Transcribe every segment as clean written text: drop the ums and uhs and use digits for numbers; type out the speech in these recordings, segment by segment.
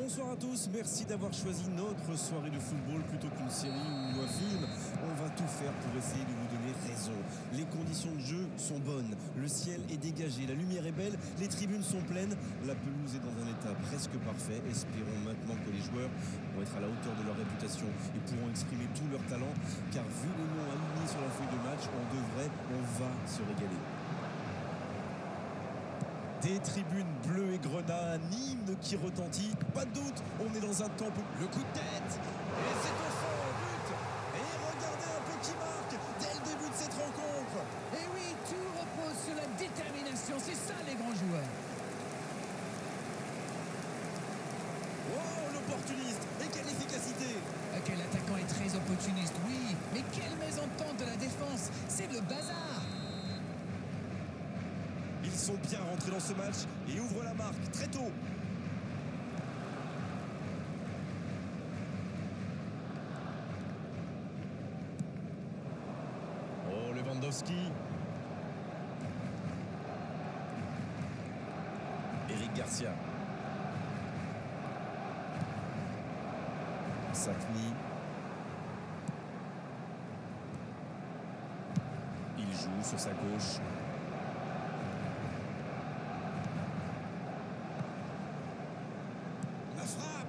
Bonsoir à tous, merci d'avoir choisi notre soirée de football plutôt qu'une série ou un film. On va tout faire pour essayer de vous donner raison. Les conditions de jeu sont bonnes, le ciel est dégagé, la lumière est belle, les tribunes sont pleines, la pelouse est dans un état presque parfait. Espérons maintenant que les joueurs vont être à la hauteur de leur réputation et pourront exprimer tout leur talent, car vu les noms alignés sur la feuille de match, on va se régaler. Des tribunes bleues et grenats, un hymne qui retentit. Pas de doute, on est dans un temple. Le coup de tête, et c'est au fond, au but. Et regardez un peu qui marque dès le début de cette rencontre. Et oui, tout repose sur la détermination, c'est ça les grands joueurs. Oh, l'opportuniste, et quelle efficacité. Quel attaquant est très opportuniste, oui, mais quelle mésentente de la défense, c'est le bazar. Ils sont bien rentrés dans ce match et ouvrent la marque très tôt. Oh, Lewandowski. Eric Garcia. Sakni. Il joue sur sa gauche. La frappe.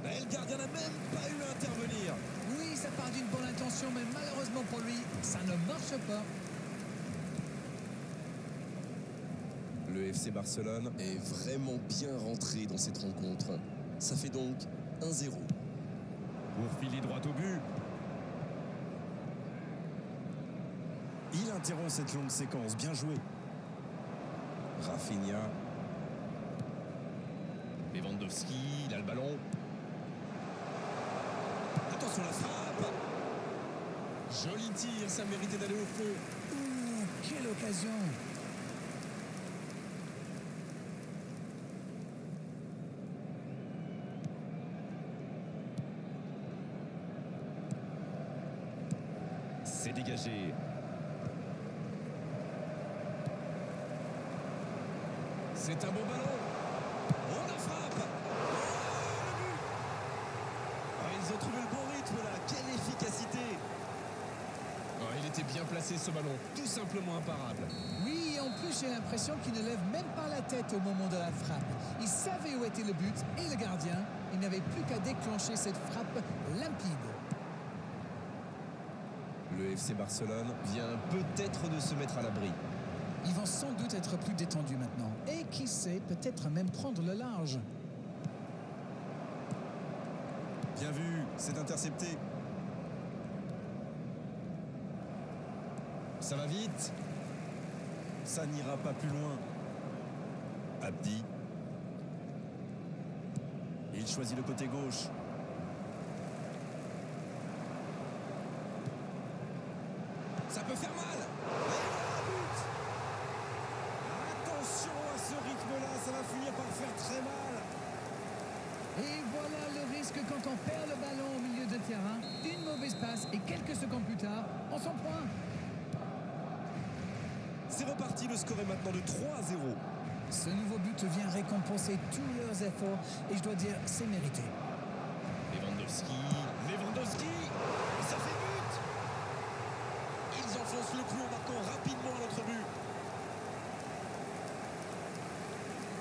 Et le gardien n'a même pas eu à intervenir. Oui, ça part d'une bonne intention, mais malheureusement pour lui, ça ne marche pas. Le FC Barcelone est vraiment bien rentré dans cette rencontre. Ça fait donc 1-0. Pour filer droit au but. Il interrompt cette longue séquence. Bien joué. Rafinha. Lewandowski, il a le ballon. Attention la frappe. Joli tir, ça méritait d'aller au fond. Ouh, quelle occasion. C'est dégagé. C'est un beau ballon. Oh, la frappe. Oh, le but. Ah, ils ont trouvé le bon rythme là. Quelle efficacité. Ah, il était bien placé ce ballon. Tout simplement imparable. Oui, et en plus j'ai l'impression qu'il ne lève même pas la tête au moment de la frappe. Il savait où était le but et le gardien. Il n'avait plus qu'à déclencher cette frappe limpide. Le FC Barcelone vient peut-être de se mettre à l'abri. Ils vont sans doute être plus détendus maintenant. Et qui sait, peut-être même prendre le large. Bien vu, c'est intercepté. Ça va vite. Ça n'ira pas plus loin. Abdi. Il choisit le côté gauche. Ça peut faire mal. Et voilà, but. Attention à ce rythme-là, ça va finir par faire très mal. Et voilà le risque quand on perd le ballon au milieu de terrain. Une mauvaise passe et quelques secondes plus tard, on s'en pointe. C'est reparti, le score est maintenant de 3-0. Ce nouveau but vient récompenser tous leurs efforts et je dois dire, c'est mérité. Lewandowski, et ça fait but. Ils enfoncent le clou en marquant rapidement à notre but.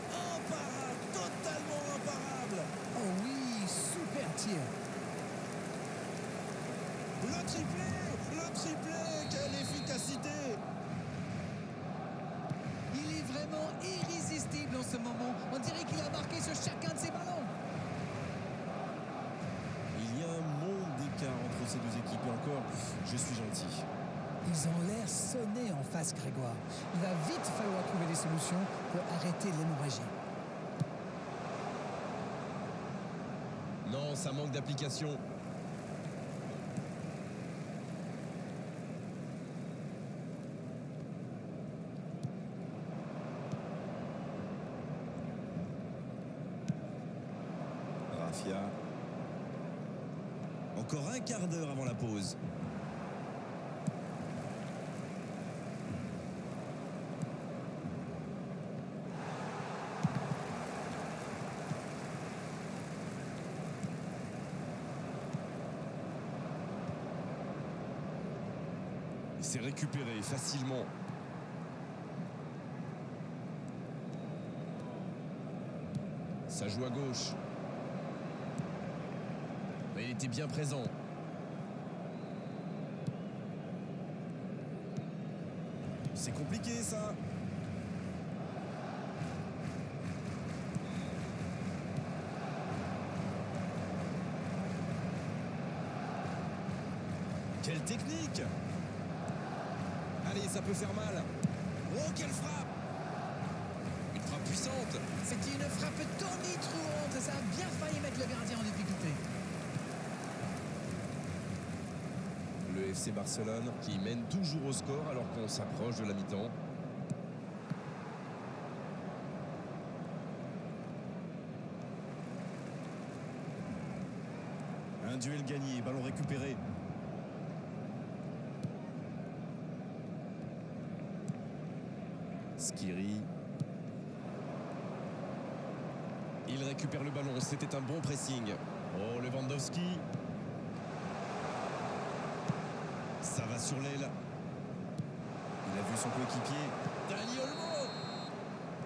Imparable, totalement imparable. Oh oui, super tir. Le triplé, quelle efficacité. Il est vraiment irrésistible en ce moment. On dirait qu'il a marqué sur chacun de ses ballons. Il y a un monde d'écart entre ces deux équipes et encore, je suis gentil. Ils ont l'air sonnés en face, Grégoire. Il va vite falloir trouver des solutions pour arrêter l'hémorragie. Non, ça manque d'application. Rafia. Encore un quart d'heure avant la pause. C'est récupéré facilement. Ça joue à gauche. Mais il était bien présent. C'est compliqué ça. Quelle technique! Allez, ça peut faire mal. Oh, quelle frappe! Une frappe puissante. C'était une frappe tonitruante. Ça a bien failli mettre le gardien en difficulté. Le FC Barcelone qui mène toujours au score alors qu'on s'approche de la mi-temps. Un duel gagné, ballon récupéré. Skiri. Il récupère le ballon, c'était un bon pressing. Oh, Lewandowski. Ça va sur l'aile. Il a vu son coéquipier. Dani Olmo.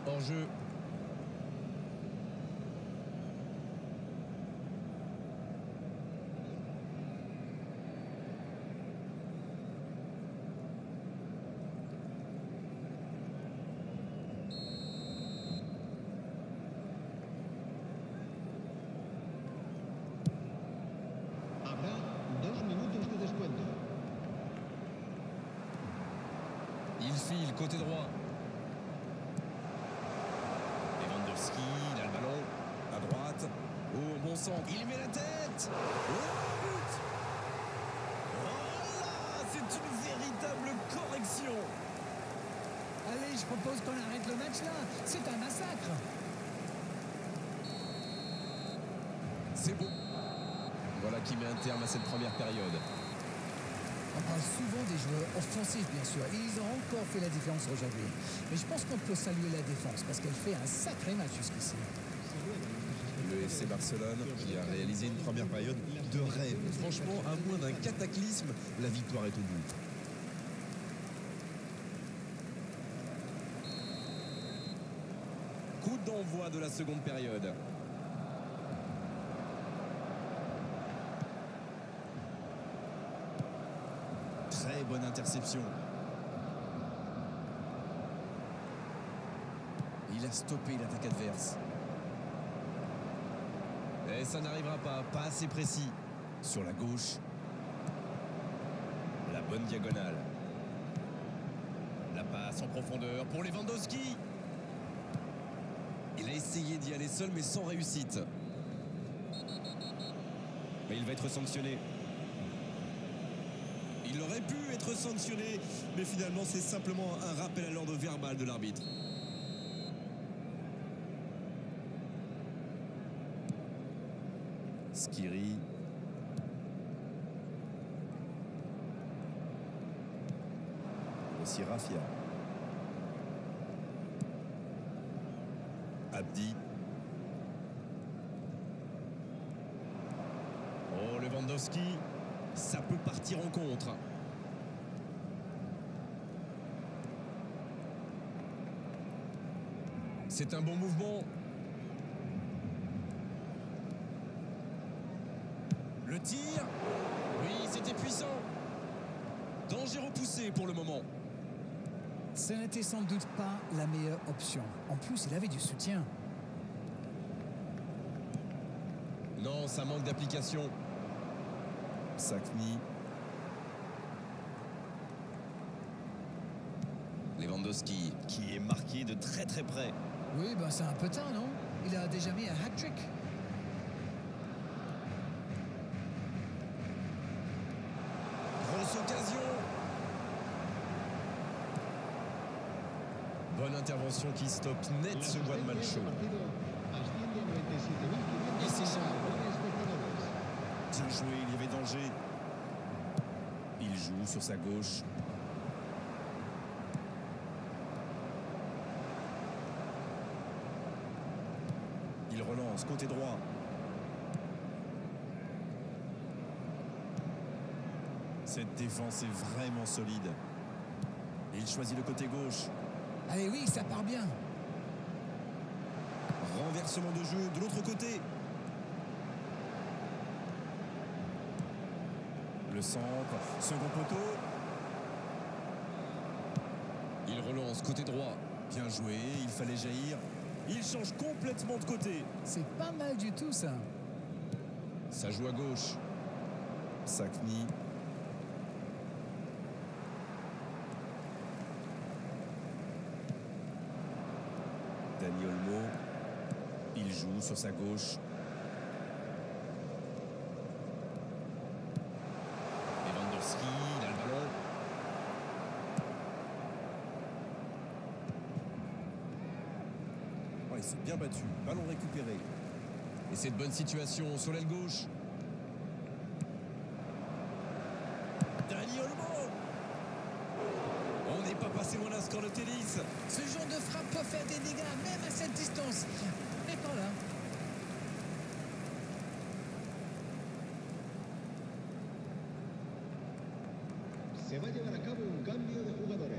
Hors jeu. Habrá 2 minutos de descuento. Il file côté droit. Lewandowski, il a le ballon. À droite. Oh, bon centre. Il met la tête. Oh, but. Voilà, c'est une véritable correction. Allez, je propose qu'on arrête le match là. C'est un massacre. C'est beau. Voilà qui met un terme à cette première période. On parle souvent des joueurs offensifs, bien sûr. Et ils ont encore fait la différence aujourd'hui. Mais je pense qu'on peut saluer la défense parce qu'elle fait un sacré match jusqu'ici. Le FC Barcelone qui a réalisé une première période de rêve. Franchement, à moins d'un cataclysme, la victoire est au bout. Coup d'envoi de la seconde période. Très bonne interception. Il a stoppé l'attaque adverse. Et ça n'arrivera pas assez précis. Sur la gauche. La bonne diagonale. La passe en profondeur pour Lewandowski. Il a essayé d'y aller seul mais sans réussite. Mais il va être sanctionné. Il aurait pu être sanctionné, mais finalement c'est simplement un rappel à l'ordre verbal de l'arbitre. Skiri. Aussi Rafia. Abdi. Oh, Lewandowski. Ça peut partir en contre. C'est un bon mouvement. Le tir. Oui, c'était puissant. Danger repoussé pour le moment. Ce n'était sans doute pas la meilleure option. En plus, il avait du soutien. Non, ça manque d'application. Sakni. Lewandowski, qui est marqué de très très près. Oui, ben c'est un peu tard, non? Il a déjà mis un hat-trick. Grosse occasion. Bonne intervention qui stoppe net ce Juan Malcho. Il s'échappe. Bien joué, il y avait danger. Il joue sur sa gauche. Il relance côté droit. Cette défense est vraiment solide. Il choisit le côté gauche. Allez, oui, ça part bien. Renversement de jeu de l'autre côté. Le centre, second poteau. Il relance côté droit. Bien joué, il fallait jaillir. Il change complètement de côté. C'est pas mal du tout, ça. Ça joue à gauche. Sakni. Dani Olmo. Il joue sur sa gauche. Lewandowski, il a le ballon. Oh, il s'est bien battu. Ballon récupéré. Et cette bonne situation sur l'aile gauche. Dani Olmo. On n'est pas passé loin d'un score de tennis. Ce genre de frappe peut faire des dégâts, même à cette distance. Mais pas là. Se va a llevar a cabo un cambio de jugadores.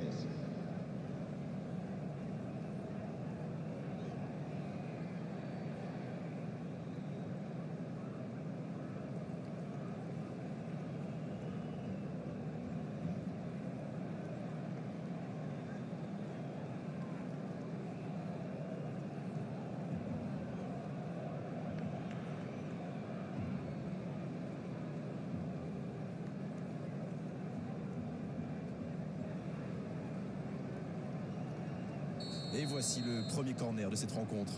Et voici le premier corner de cette rencontre.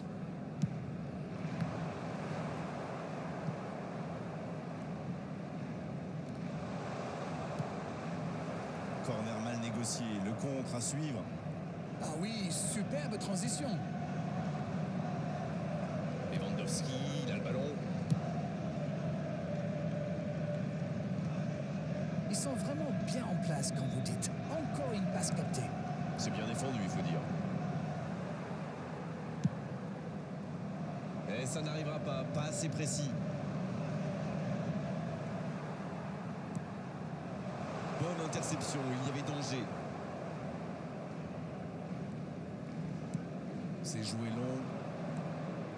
Corner mal négocié, le contre à suivre. Ah oui, superbe transition. Lewandowski, il a le ballon. Ils sont vraiment bien en place, comme vous dites. Encore une passe captée. C'est bien défendu, il faut dire. Et ça n'arrivera pas assez précis. Bonne interception, il y avait danger. C'est joué long.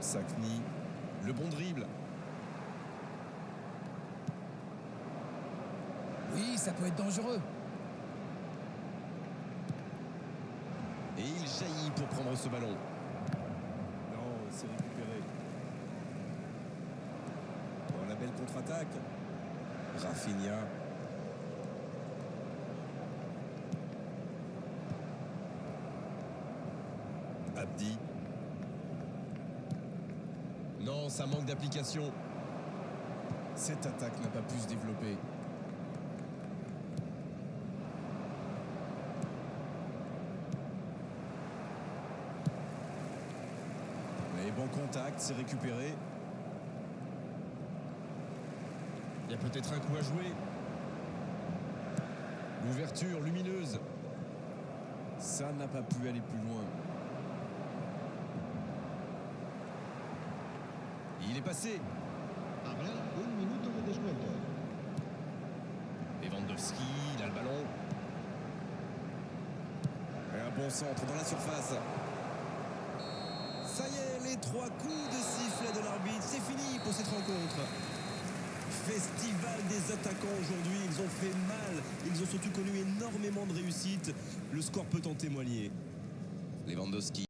Sakni, le bon dribble. Oui, ça peut être dangereux. Et il jaillit pour prendre ce ballon. Non, c'est récupéré. Oh, la belle contre-attaque. Rafinha. Abdi. Non, ça manque d'application. Cette attaque n'a pas pu se développer. Mais bon contact, c'est récupéré. Il y a peut-être un coup à jouer. L'ouverture lumineuse. Ça n'a pas pu aller plus loin. Il est passé. Habrá un minuto de descuento. Lewandowski, il a le ballon. Et un bon centre dans la surface. Ça y est, les 3 coups de sifflet de l'arbitre. C'est fini pour cette rencontre. Festival des attaquants aujourd'hui. Ils ont fait mal. Ils ont surtout connu énormément de réussite. Le score peut en témoigner. Lewandowski.